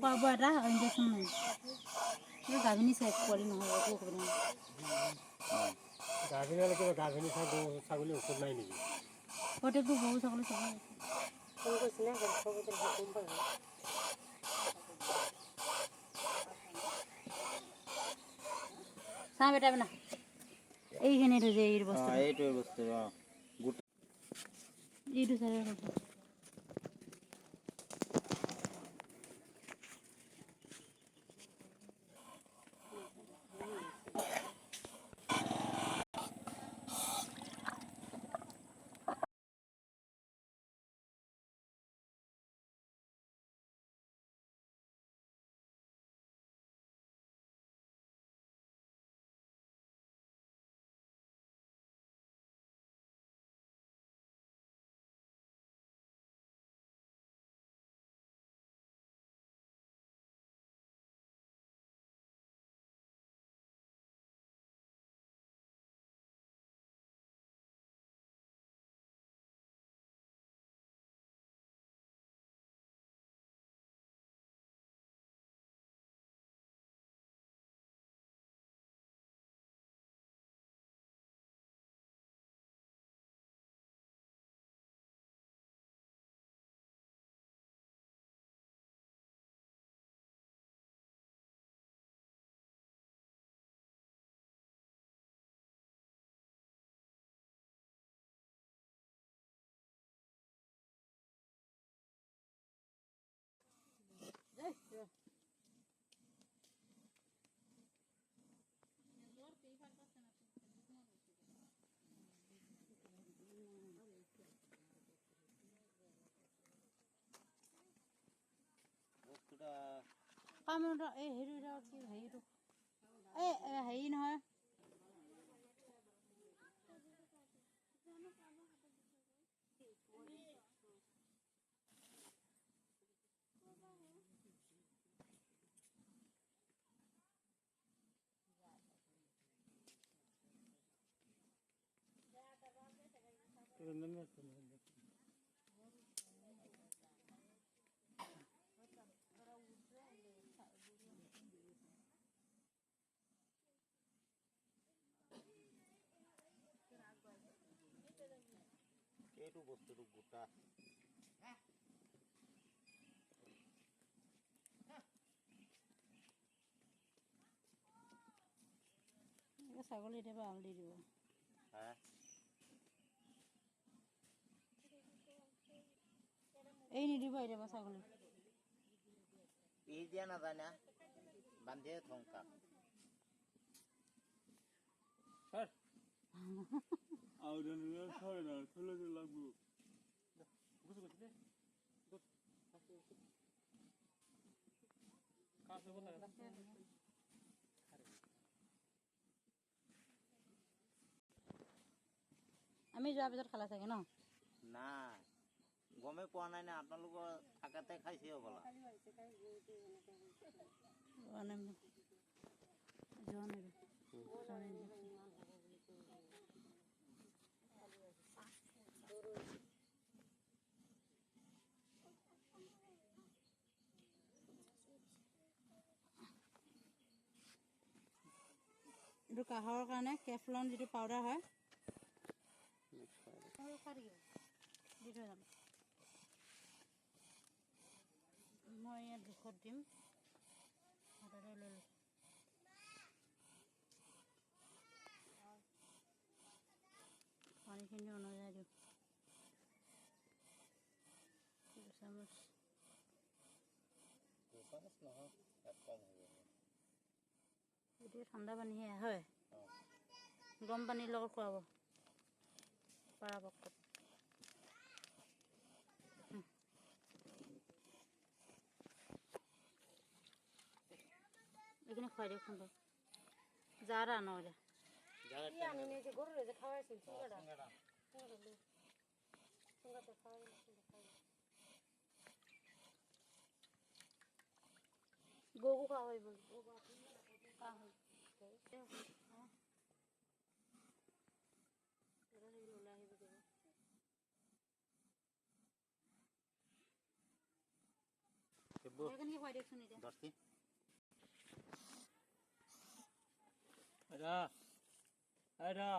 খোৱা বোৱা এটা ইনজেকশ্যন নাই গাভিনী চাই পোৱালি নহয় একো অসুবিধা নাই গাভিনী হ'লে কিবা গাভিনী চাই গৰু ছাগলী ঔষধ নাই নেকি প্ৰত্যেকটো গৰু ছাগলী চাব ফোন কৰিছিলে খবৰ গম পাব চাহ বেটা বনা এইখিনিতো যে এই বস্তু এইটো বস্তু এইটো চাই কাম এই হেৰিটো কি হেৰিটো এই হেৰি নহয় এইটো বস্তুটো গোটা ছাগলী এতিয়া আল দি দিব এই নিদিব এতিয়া ছাগলী এই দিয়া নাযায় না বান্ধিয়ে থংকা আমি যোৱাৰ পিছত খালা চাগে ন নাই গমে পোৱা নাই না আপোনালোকৰ থাকাতে খাইছে হ'বলা এইটো কাহৰ কাৰণে কেফলন যিটো পাউডাৰ হয় দি থৈ যাম মই ইয়াত 200 দিম হাততে লৈ লৈছোঁ পানীখিনি অনুযায়ী দিওঁ 2 চামুচ গোটেই ঠাণ্ডা পানীহে হয় গৰম পানীৰ লগত খুৱাব পৰাপক্ষত এইখিনি খুৱাই দিয়ক সুন্দৰ যাৰা আনো এতিয়া গৰু যে খাওয়াইছি গৰু খাওয়াই বল সেইকাৰণে খুৱাই দিয়কচোন এতিয়া ধৰছি আইৰা আইৰা